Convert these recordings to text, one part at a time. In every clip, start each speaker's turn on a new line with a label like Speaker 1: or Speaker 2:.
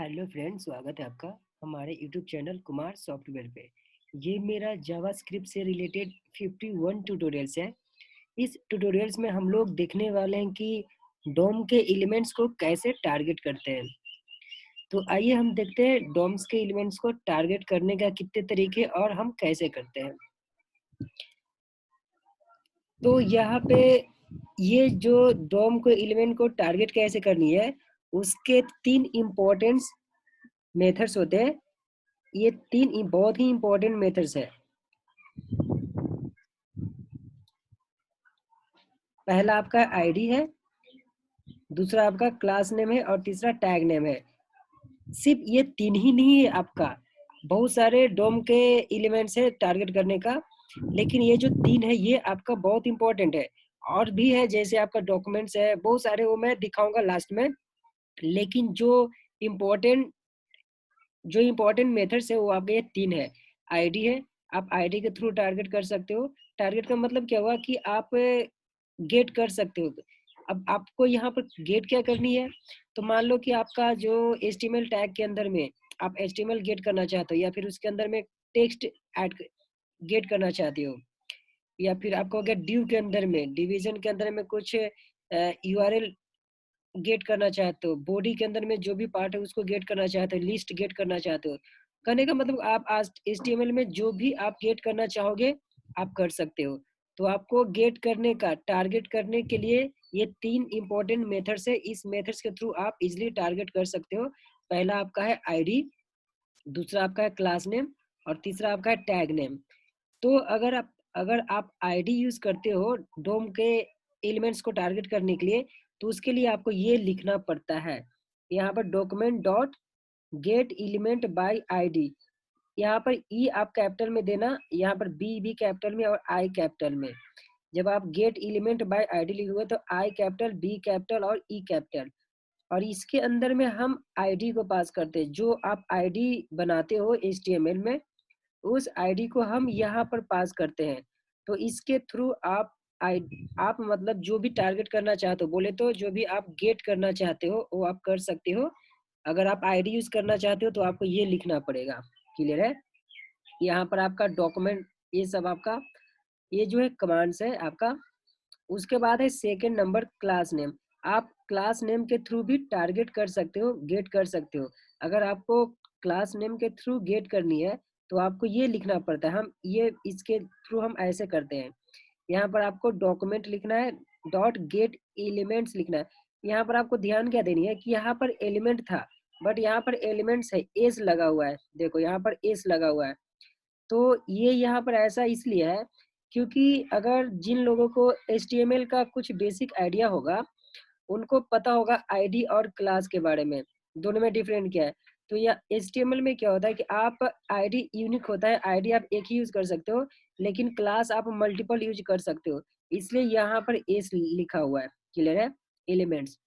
Speaker 1: Hello friends, स्वागत है आपका हमारे यूट्यूब चैनल कुमार सॉफ्टवेयर पे। ये मेरा जावास्क्रिप्ट से रिलेटेड 51 ट्यूटोरियल्स है। इस ट्यूटोरियल्स में हम लोग देखने वाले हैं कि डोम के एलिमेंट्स को कैसे टारगेट करते हैं। तो आइए हम देखते हैं डोम्स के एलिमेंट्स को टारगेट करने का कितने तरीके और हम कैसे करते हैं। तो यहाँ पे ये जो डोम को एलिमेंट को टारगेट कैसे करनी है, उसके 3 इम्पोर्टेंट मेथड्स होते हैं। ये 3 बहुत ही इम्पोर्टेंट मेथड्स है। पहला आपका आईडी है, दूसरा आपका क्लास नेम है और तीसरा टैग नेम है। सिर्फ ये 3 ही नहीं है आपका, बहुत सारे डोम के एलिमेंट्स है टारगेट करने का, लेकिन ये जो 3 है ये आपका बहुत इंपॉर्टेंट है। और भी है, जैसे आपका डॉक्यूमेंट्स है, बहुत सारे, वो मैं दिखाऊंगा लास्ट में। लेकिन इम्पोर्टेंट जो इम्पोर्टेंट मेथड्स है वो आपके ये 3 है। आईडी है, आप आईडी के थ्रू टारगेट कर सकते हो। टारगेट का मतलब क्या हुआ कि आप गेट कर सकते हो। अब आपको यहाँ पर गेट क्या करनी है, तो मान लो कि आपका जो HTML टैग के अंदर में आप HTML गेट करना चाहते हो, या फिर उसके अंदर में टेक्स्ट ऐड गेट करना चाहते हो, या फिर आपको अगर ड्यू के अंदर में डिवीजन के अंदर में कुछ URL गेट करना चाहते हो, बॉडी के अंदर में जो भी पार्ट है उसको गेट करना चाहते हो, लिस्ट गेट करना चाहते हो। कहने का मतलब आप आज HTML में जो भी आप गेट करना चाहोगे आप कर सकते हो। तो आपको गेट करने का टारगेट करने के लिए ये 3 इंपॉर्टेंट मेथड्स है। इस मेथड्स के थ्रू आप इजिली टारगेट कर सकते हो। पहला आपका है आईडी, दूसरा आपका है क्लास नेम और तीसरा आपका है टैग नेम। तो अगर आप आईडी यूज करते हो डोम के एलिमेंट्स को टारगेट करने के लिए, तो उसके लिए आपको ये लिखना पड़ता है। यहाँ पर document dot gate element by ID, यहाँ पर ई आप कैपिटल में देना, यहाँ पर बी भी कैपिटल में और आई कैपिटल में। जब आप गेट एलिमेंट बाय आईडी लिखोगे तो आई कैपिटल, बी कैपिटल और ई कैपिटल, और इसके अंदर में हम आईडी को पास करते हैं। जो आप आईडी बनाते हो HTML में, उस आईडी को हम यहाँ पर पास करते हैं। तो इसके थ्रू आप मतलब जो भी टारगेट करना चाहते हो, बोले तो जो भी आप गेट करना चाहते हो वो आप कर सकते हो। अगर आप आईडी यूज करना चाहते हो तो आपको ये लिखना पड़ेगा। क्लियर है? यहाँ पर आपका डॉक्यूमेंट, ये सब आपका, ये जो है कमांड्स है आपका। उसके बाद है सेकंड नंबर क्लास नेम। आप क्लास नेम के थ्रू भी टारगेट कर सकते हो, गेट कर सकते हो। अगर आपको क्लास नेम के थ्रू गेट करनी है तो आपको ये लिखना पड़ता है। हम ये इसके थ्रू हम ऐसे करते हैं। यहाँ पर आपको डॉक्यूमेंट लिखना है, डॉट गेट एलिमेंट्स लिखना है। यहाँ पर आपको ध्यान क्या देनी है कि यहाँ पर एलिमेंट था, बट यहाँ पर एलिमेंट्स है, एस लगा हुआ है। देखो यहाँ पर एस लगा हुआ है। तो ये यहाँ पर ऐसा इसलिए है क्योंकि अगर जिन लोगों को HTML का कुछ बेसिक आइडिया होगा, उनको पता होगा आईडी और क्लास के बारे में, दोनों में डिफरेंट क्या है। तो यह HTML में क्या होता है कि आप आईडी यूनिक होता है, आईडी आप एक ही यूज कर सकते हो, लेकिन क्लास आप मल्टीपल यूज कर सकते हो। इसलिए यहाँ पर एस लिखा हुआ है। क्लियर है? एलिमेंट्स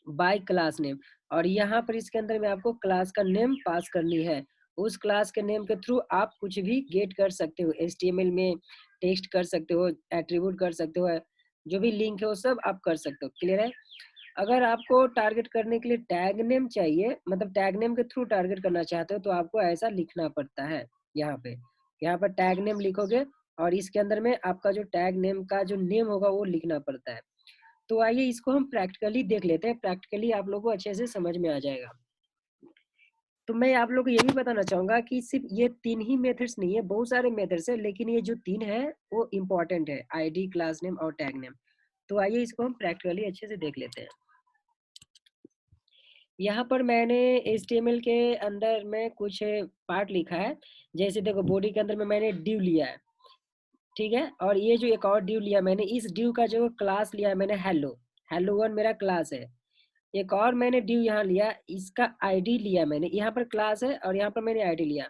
Speaker 1: बाय क्लास नेम, और यहाँ पर इसके अंदर में आपको क्लास का नेम पास करनी है। उस क्लास के नेम के थ्रू आप कुछ भी गेट कर सकते हो। HTML में टेक्स्ट कर सकते हो, एट्रीब्यूट कर सकते हो, जो भी लिंक है वो सब आप कर सकते हो। क्लियर है? अगर आपको टारगेट करने के लिए टैग नेम चाहिए, मतलब टैग नेम के थ्रू टारगेट करना चाहते हो, तो आपको ऐसा लिखना पड़ता है। यहाँ पर टैग नेम लिखोगे और इसके अंदर में आपका जो टैग नेम का जो नेम होगा वो लिखना पड़ता है। तो आइए इसको हम प्रैक्टिकली देख लेते हैं। प्रैक्टिकली आप लोगों को अच्छे से समझ में आ जाएगा। तो मैं आप लोग को ये भी बताना चाहूंगा कि सिर्फ ये 3 ही मेथड्स नहीं है, बहुत सारे मेथड्स है, लेकिन ये जो 3 है वो इम्पोर्टेंट है, आईडी, क्लास नेम और टैग नेम। तो आइए इसको हम प्रैक्टिकली अच्छे से देख लेते हैं। यहाँ पर मैंने HTML के अंदर में कुछ पार्ट लिखा है। जैसे देखो, बॉडी के अंदर में मैंने ड्यू लिया है, ठीक है, और ये जो एक और ड्यू लिया मैंने, इस ड्यू का जो क्लास लिया है मैंने हेलो, हेलो वन मेरा क्लास है। एक और मैंने ड्यू यहाँ लिया, इसका आईडी लिया मैंने, यहाँ पर क्लास है और यहाँ पर मैंने आईडी लिया।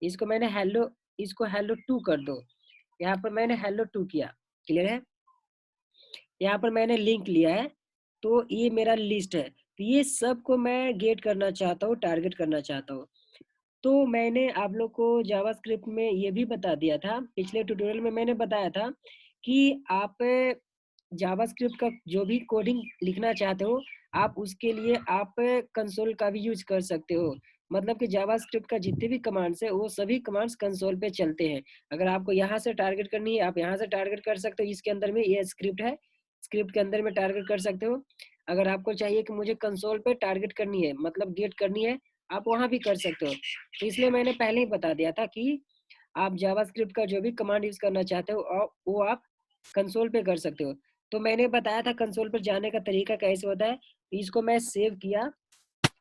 Speaker 1: इसको मैंने हेलो, इसको हेलो टू कर दो, यहाँ पर मैंने हेलो टू किया। क्लियर है? यहाँ पर मैंने लिंक लिया है, तो ये मेरा लिस्ट है। तो ये सब को मैं गेट करना चाहता हूँ, टारगेट करना चाहता हूँ। तो मैंने आप लोग को जावास्क्रिप्ट में ये भी बता दिया था, पिछले ट्यूटोरियल में मैंने बताया था कि आप जावास्क्रिप्ट का जो भी कोडिंग लिखना चाहते हो, आप उसके लिए आप कंसोल का भी यूज कर सकते हो। मतलब कि जावास्क्रिप्ट का जितने भी कमांड्स है वो सभी कमांड्स कंसोल पे चलते हैं। अगर आपको यहाँ से टारगेट करनी है आप यहाँ से टारगेट कर सकते हो, इसके अंदर में ये स्क्रिप्ट है, स्क्रिप्ट के अंदर में टारगेट कर सकते हो। अगर आपको चाहिए कि मुझे कंसोल पे टारगेट करनी है मतलब गेट करनी है, आप वहाँ भी कर सकते हो। तो इसलिए मैंने पहले ही बता दिया था कि आप जावास्क्रिप्ट का जो भी कमांड यूज करना चाहते हो वो आप कंसोल पे कर सकते हो। तो मैंने बताया था कंसोल पर जाने का तरीका कैसे होता है। इसको मैं सेव किया,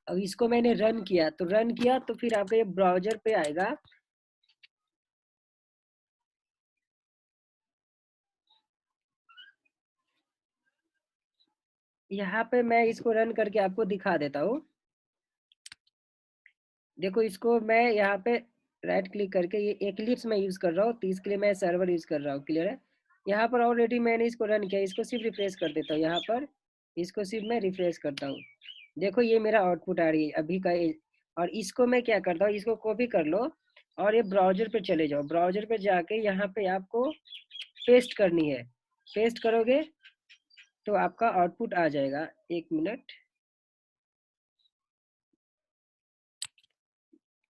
Speaker 1: अब इसको मैंने रन किया, तो रन किया तो फिर आपका ये ब्राउजर पे आएगा। यहाँ पे मैं इसको रन करके आपको दिखा देता हूँ। देखो इसको मैं यहाँ पे राइट क्लिक करके ये एक्लिप्स में यूज कर रहा हूँ, तो इसके लिए मैं सर्वर यूज कर रहा हूँ। क्लियर है। यहाँ पर ऑलरेडी मैंने इसको रन किया, इसको सिर्फ रिफ्रेश कर देता हूँ। यहाँ पर इसको सिर्फ मैं रिफ्रेश करता हूँ। देखो ये मेरा आउटपुट आ रही है अभी का। और इसको मैं क्या करता हूँ, इसको कॉपी कर लो और ये ब्राउजर पे चले जाओ। ब्राउजर पे जाके यहाँ पे आपको पेस्ट करनी है। पेस्ट करोगे तो आपका आउटपुट आ जाएगा। एक मिनट,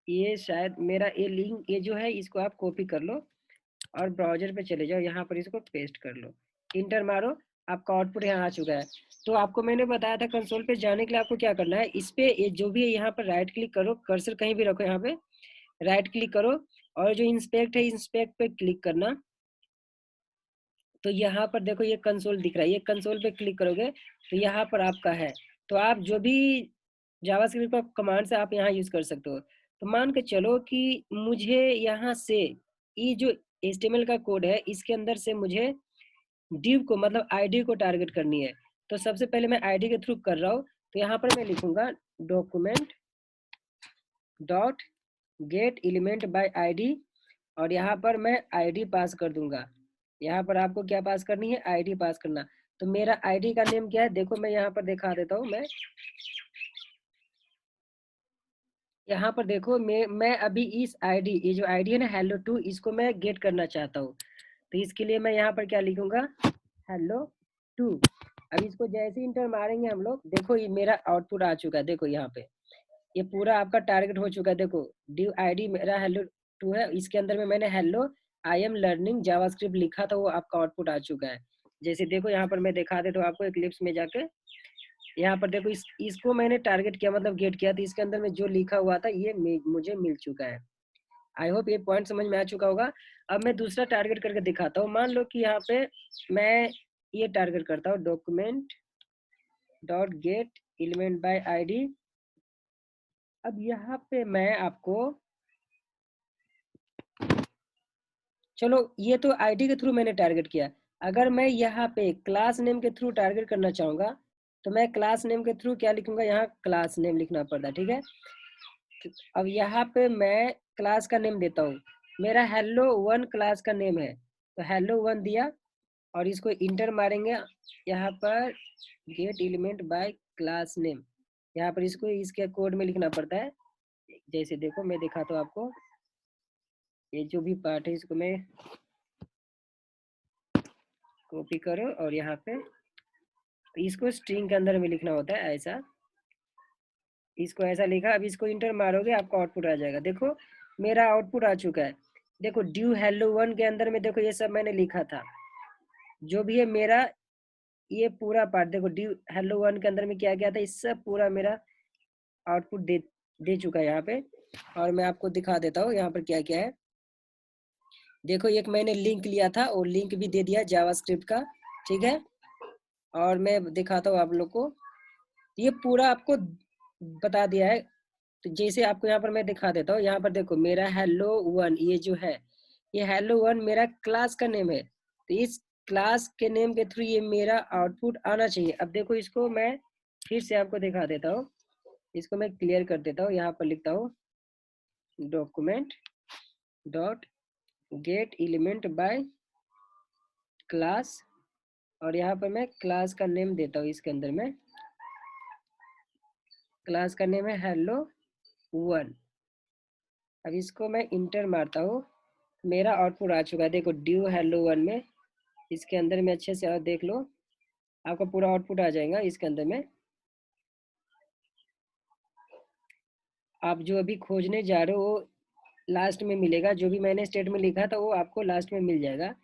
Speaker 1: ये शायद मेरा ये लिंक ये जो है इसको आप कॉपी कर लो और ब्राउजर पे चले जाओ, यहाँ पर इसको पेस्ट कर लो, इंटर मारो, आपका आउटपुट यहाँ आ चुका है। तो आपको मैंने बताया था कंसोल पे जाने के लिए आपको क्या करना है, इस पे ये जो भी है यहाँ पर राइट क्लिक करो, कर्सर कहीं भी रखो, यहाँ पे राइट क्लिक करो और जो इंस्पेक्ट है इंस्पेक्ट पे क्लिक करना। तो यहाँ पर देखो ये कंसोल दिख रहा है, ये कंसोल पे क्लिक करोगे तो यहाँ पर आपका है। तो आप जो भी जावास्क्रिप्ट का कमांड्स है आप यहाँ यूज कर सकते हो। तो मान के चलो कि मुझे यहाँ से ये जो HTML का कोड है इसके अंदर से मुझे div को मतलब आईडी को टारगेट करनी है। तो सबसे पहले मैं आईडी के थ्रू कर रहा हूँ। तो यहाँ पर मैं लिखूंगा document dot gate element by ID और यहाँ पर मैं आईडी पास कर दूंगा। यहाँ पर आपको क्या पास करनी है, आईडी पास करना। तो मेरा आईडी का नेम क्या है, देखो मैं यहाँ पर दिखा देता हूँ। मैं यहाँ पर देखो मैं अभी इस आईडी, ये जो आईडी है ना हेलो टू, इसको मैं गेट करना चाहता हूँ। तो इसके लिए मैं यहाँ पर क्या लिखूंगा, हेलो टू। अब इसको जैसे इंटर मारेंगे हम लोग, देखो ये मेरा आउटपुट आ चुका है। देखो यहाँ पे ये पूरा आपका टारगेट हो चुका है। देखो डिव आईडी मेरा हेलो टू है, इसके अंदर में मैंने hello I am learning JavaScript लिखा था, वो आपका आउटपुट आ चुका है। जैसे देखो यहाँ पर मैं दिखा देता हूँ आपको इक्लिप्स में जाके। यहाँ पर देखो इसको मैंने टारगेट किया मतलब गेट किया, तो इसके अंदर में जो लिखा हुआ था ये मुझे मिल चुका है। आई होप ये पॉइंट समझ में आ चुका होगा। अब मैं दूसरा टारगेट करके दिखाता हूँ। मान लो कि यहाँ पे मैं ये टारगेट करता हूँ document dot gate element by ID. अब यहाँ पे मैं आपको, चलो ये तो आईडी के थ्रू मैंने टारगेट किया। अगर मैं यहाँ पे क्लास नेम के थ्रू टारगेट करना चाहूंगा तो मैं क्लास नेम के थ्रू क्या लिखूंगा, यहाँ क्लास नेम लिखना पड़ता है। ठीक है। अब यहाँ पे मैं क्लास का नेम देता हूँ, मेरा हेलो वन क्लास का नेम है, तो हेलो वन दिया और इसको इंटर मारेंगे। यहाँ पर gate element by class name, यहाँ पर इसको इसके कोड में लिखना पड़ता है। जैसे देखो मैं दिखाता हूँ आपको, ये जो भी पार्ट है इसको मैं कॉपी करो और यहाँ पे इसको स्ट्रिंग के अंदर में लिखना होता है ऐसा, इसको ऐसा लिखा। अब इसको इंटर मारोगे आपका आउटपुट आ जाएगा। देखो मेरा आउटपुट आ चुका है। देखो ड्यू हेलो वन के अंदर में देखो ये सब मैंने लिखा था, जो भी है मेरा ये पूरा पार्ट। देखो ड्यू हेलो वन के अंदर में क्या क्या था, इस सब पूरा मेरा आउटपुट दे चुका है यहाँ पे। और मैं आपको दिखा देता हूँ यहाँ पर क्या क्या है। देखो एक मैंने लिंक लिया था और लिंक भी दे दिया जावास्क्रिप्ट का। ठीक है। और मैं दिखाता हूँ आप लोग को, ये पूरा आपको बता दिया है। तो जैसे आपको यहाँ पर मैं दिखा देता हूँ, यहाँ पर देखो मेरा हेलो वन ये जो है, ये हेलो वन मेरा क्लास का नेम है। तो इस क्लास के नेम के थ्रू ये मेरा आउटपुट आना चाहिए। अब देखो इसको मैं फिर से आपको दिखा देता हूँ, इसको मैं क्लियर कर देता हूँ। यहाँ पर लिखता हूँ document dot gate element by class और यहाँ पर मैं क्लास का नेम देता हूँ। इसके अंदर में क्लास का नेम है हेलो वन। अब इसको मैं इंटर मारता हूँ, मेरा आउटपुट आ चुका है। देखो ड्यू हेलो वन में इसके अंदर में अच्छे से और देख लो, आपका पूरा आउटपुट आ जाएगा इसके अंदर में। आप जो अभी खोजने जा रहे हो वो लास्ट में मिलेगा, जो भी मैंने स्टेट में लिखा था वो आपको लास्ट में मिल जाएगा।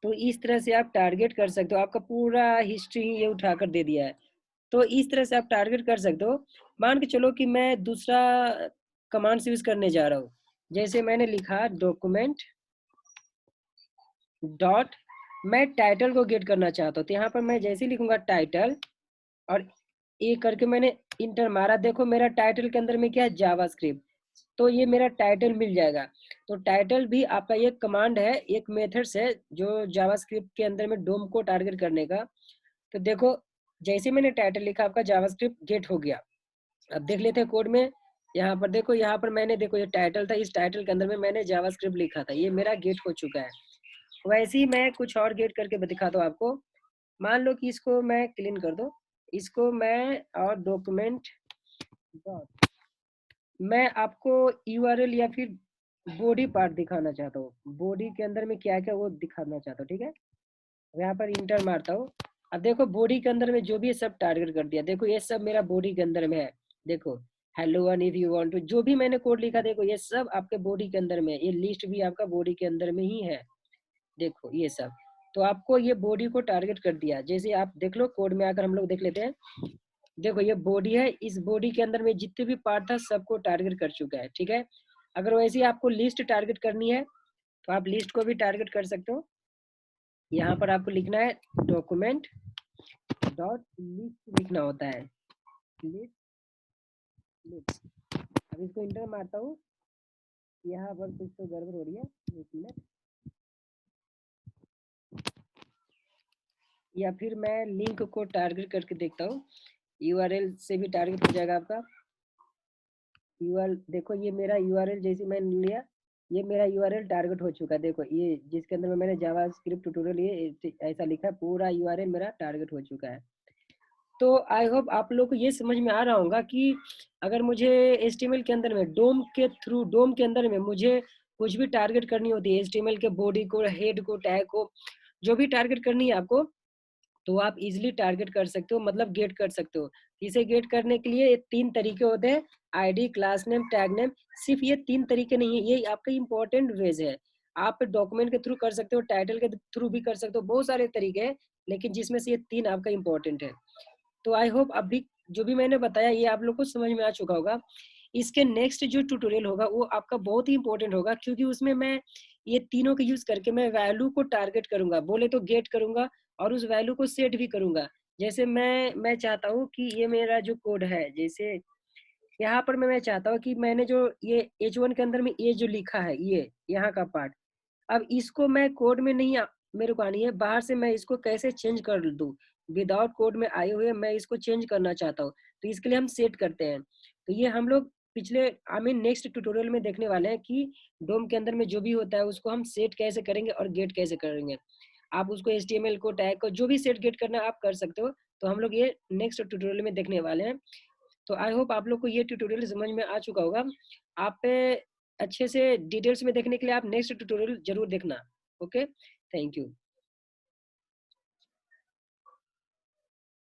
Speaker 1: तो इस तरह से आप टारगेट कर सकते हो, आपका पूरा हिस्ट्री ये उठाकर दे दिया है। तो इस तरह से आप टारगेट कर सकते हो। मान के चलो कि मैं दूसरा कमांड्स यूज करने जा रहा हूँ, जैसे मैंने लिखा डॉक्यूमेंट डॉट, मैं टाइटल को गेट करना चाहता हूँ, तो यहाँ पर मैं जैसे ही लिखूंगा टाइटल और ये करके मैंने इंटर मारा, देखो मेरा टाइटल के अंदर में क्या है, जावास्क्रिप्ट, तो ये मेरा टाइटल मिल जाएगा। तो टाइटल भी आपका ये कमांड है, एक मेथड्स है जो जावास्क्रिप्ट के अंदर में डोम को टारगेट करने का। तो देखो जैसे मैंने टाइटल लिखा आपका जावास्क्रिप्ट गेट हो गया। अब देख लेते हैं कोड में, यहाँ पर देखो, यहाँ पर मैंने देखो ये टाइटल था, इस टाइटल के अंदर में मैंने जावास्क्रिप्ट लिखा था, ये मेरा गेट हो चुका है। वैसे ही मैं कुछ और गेट करके दिखाता हूँ आपको। मान लो कि इसको मैं क्लीन कर दो, इसको मैं और डॉक्यूमेंट डॉट, मैं आपको यूआरएल या फिर बॉडी पार्ट दिखाना चाहता हूँ, बॉडी के अंदर में क्या क्या वो दिखाना चाहता हूँ, ठीक है। यहाँ पर इंटर मारता हूँ। अब देखो बॉडी के अंदर में जो भी है सब टारगेट कर दिया, देखो ये सब मेरा बॉडी के अंदर में है। देखो hello one if you want to, जो भी मैंने कोड लिखा देखो ये सब आपके बॉडी के अंदर में, ये लिस्ट भी आपका बॉडी के अंदर में ही है। देखो ये सब, तो आपको ये बॉडी को टारगेट कर दिया। जैसे आप देख लो कोड में आकर हम लोग देख लेते हैं, देखो ये बॉडी है, इस बॉडी के अंदर में जितने भी पार्ट था सबको टारगेट कर चुका है, ठीक है। अगर वैसे ही आपको लिस्ट टारगेट करनी है तो आप लिस्ट को भी टारगेट कर सकते हो। यहाँ पर आपको लिखना है डॉक्यूमेंट डॉट लिस्ट लिखना होता है, लिस्ट लिस्ट। अब इसको इंटर मारता हूँ, यहाँ पर कुछ तो गड़बड़ हो रही है, एक मिनट। या फिर मैं लिंक को टारगेट करके देखता हूँ, यूआरएल से भी टारगेट हो जाएगा आपका। यूआरएल देखो ये मेरा यूआरएल जैसे मैंने लिया, ये मेरा यूआरएल टारगेट हो चुका है। देखो ये जिसके अंदर में मैंने जावास्क्रिप्ट ट्यूटोरियल ये ऐसा लिखा है, पूरा यूआरएल मेरा टारगेट हो चुका है। तो आई होप आप लोग को ये समझ में आ रहा होगा कि अगर मुझे एचटीएमएल के अंदर में डोम के थ्रू, डोम के अंदर में मुझे कुछ भी टारगेट करनी होती है, एचटीएमएल के बॉडी को, हेड को, टैग को, जो भी टारगेट करनी है आपको, तो आप इजिली टारगेट कर सकते हो, मतलब गेट कर सकते हो। इसे गेट करने के लिए तीन तरीके होते हैं, ID, class name, tag name. सिर्फ ये तीन तरीके नहीं है, ये आपका इंपॉर्टेंट वेज है। आप डॉक्यूमेंट के थ्रू कर सकते हो, टाइटल के थ्रू भी कर सकते हो, बहुत सारे तरीके हैं, लेकिन जिसमें से ये तीन आपका इंपॉर्टेंट है। तो आई होप अभी जो भी मैंने बताया ये आप लोग को समझ में आ चुका होगा। इसके नेक्स्ट जो ट्यूटोरियल होगा वो आपका बहुत ही इंपॉर्टेंट होगा, क्योंकि उसमें मैं ये तीनों के यूज करके मैं वैल्यू को टारगेट करूंगा, बोले तो गेट करूंगा, और उस वैल्यू को सेट भी करूंगा। जैसे मैं चाहता हूँ कि ये मेरा जो कोड है, जैसे यहाँ पर मैं चाहता हूँ कि मैंने जो ये H1 के अंदर में ये जो लिखा है, ये यहाँ का पार्ट, अब इसको मैं कोड में नहीं मेरे को आनी है, बाहर से मैं इसको कैसे चेंज कर दूं, विदाउट कोड में आए हुए मैं इसको चेंज करना चाहता हूँ। तो इसके लिए हम सेट करते हैं। तो ये हम लोग पिछले आई मीन नेक्स्ट ट्यूटोरियल में देखने वाले हैं कि डोम के अंदर में जो भी होता है उसको हम सेट कैसे करेंगे और गेट कैसे करेंगे। आप उसको HTML को, टैग को, जो भी सेट गेट करना है आप कर सकते हो। तो हम लोग ये नेक्स्ट ट्यूटोरियल में देखने वाले हैं। तो आई होप आप लोग को ये ट्यूटोरियल समझ में आ चुका होगा। आप अच्छे से डिटेल्स में देखने के लिए आप नेक्स्ट ट्यूटोरियल जरूर देखना। Okay, thank you.